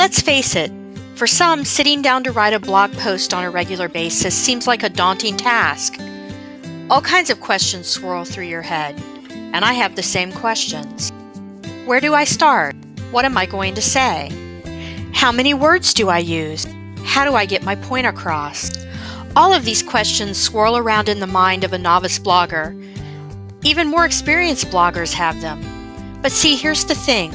Let's face it, for some, sitting down to write a blog post on a regular basis seems like a daunting task. All kinds of questions swirl through your head, and I have the same questions. Where do I start? What am I going to say? How many words do I use? How do I get my point across? All of these questions swirl around in the mind of a novice blogger. Even more experienced bloggers have them. But see, here's the thing.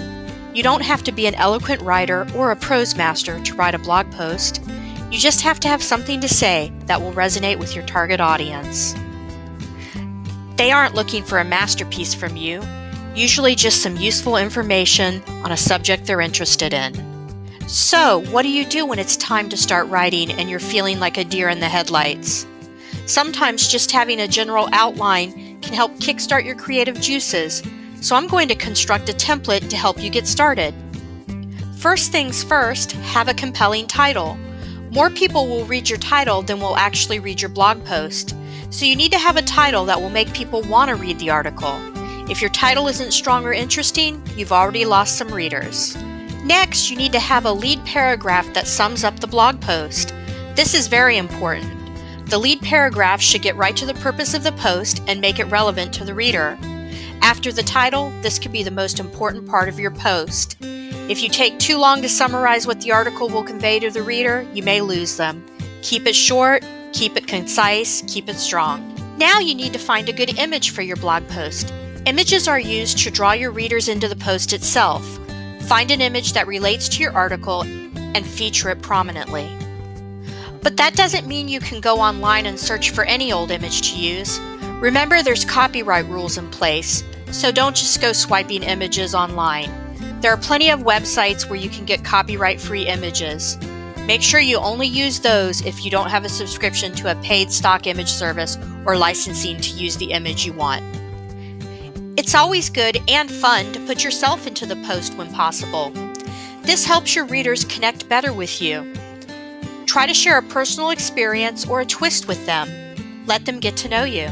You don't have to be an eloquent writer or a prose master to write a blog post. You just have to have something to say that will resonate with your target audience. They aren't looking for a masterpiece from you, usually just some useful information on a subject they're interested in. So, what do you do when it's time to start writing and you're feeling like a deer in the headlights? Sometimes just having a general outline can help kickstart your creative juices, so I'm going to construct a template to help you get started. First things first, have a compelling title. More people will read your title than will actually read your blog post, so you need to have a title that will make people want to read the article. If your title isn't strong or interesting, you've already lost some readers. Next, you need to have a lead paragraph that sums up the blog post. This is very important. The lead paragraph should get right to the purpose of the post and make it relevant to the reader. After the title, this could be the most important part of your post. If you take too long to summarize what the article will convey to the reader, you may lose them. Keep it short, keep it concise, keep it strong. Now you need to find a good image for your blog post. Images are used to draw your readers into the post itself. Find an image that relates to your article and feature it prominently. But that doesn't mean you can go online and search for any old image to use. Remember, there's copyright rules in place, so don't just go swiping images online. There are plenty of websites where you can get copyright-free images. Make sure you only use those if you don't have a subscription to a paid stock image service or licensing to use the image you want. It's always good and fun to put yourself into the post when possible. This helps your readers connect better with you. Try to share a personal experience or a twist with them. Let them get to know you.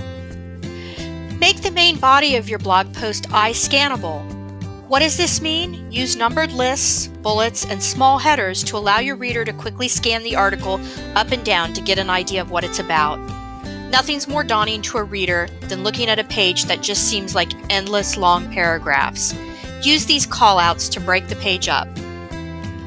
Make the main body of your blog post eye-scannable. What does this mean? Use numbered lists, bullets, and small headers to allow your reader to quickly scan the article up and down to get an idea of what it's about. Nothing's more daunting to a reader than looking at a page that just seems like endless long paragraphs. Use these callouts to break the page up.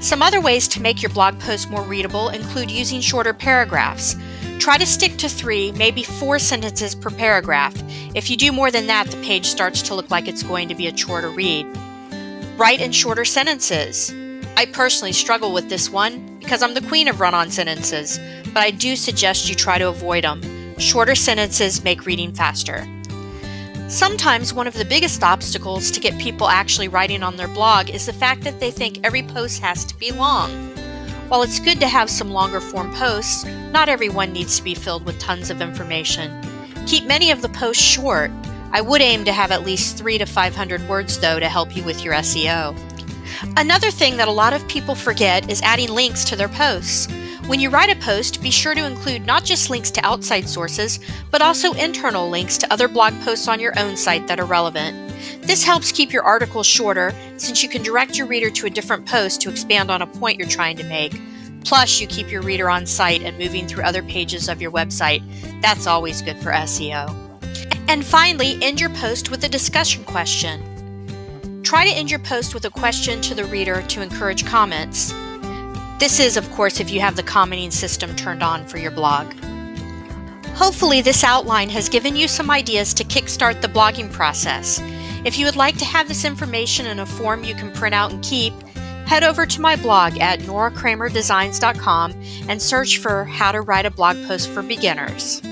Some other ways to make your blog post more readable include using shorter paragraphs. Try to stick to 3, maybe 4 sentences per paragraph. If you do more than that, the page starts to look like it's going to be a chore to read. Write in shorter sentences. I personally struggle with this one because I'm the queen of run-on sentences, but I do suggest you try to avoid them. Shorter sentences make reading faster. Sometimes one of the biggest obstacles to get people actually writing on their blog is the fact that they think every post has to be long. While it's good to have some longer form posts, not everyone needs to be filled with tons of information. Keep many of the posts short. I would aim to have at least 300 to 500 words though to help you with your SEO. Another thing that a lot of people forget is adding links to their posts. When you write a post, be sure to include not just links to outside sources, but also internal links to other blog posts on your own site that are relevant. This helps keep your articles shorter since you can direct your reader to a different post to expand on a point you're trying to make. Plus, you keep your reader on site and moving through other pages of your website. That's always good for SEO. And finally, end your post with a discussion question. Try to end your post with a question to the reader to encourage comments. This is, of course, if you have the commenting system turned on for your blog. Hopefully, this outline has given you some ideas to kickstart the blogging process. If you would like to have this information in a form you can print out and keep, head over to my blog at norakramerdesigns.com and search for How to Write a Blog Post for Beginners.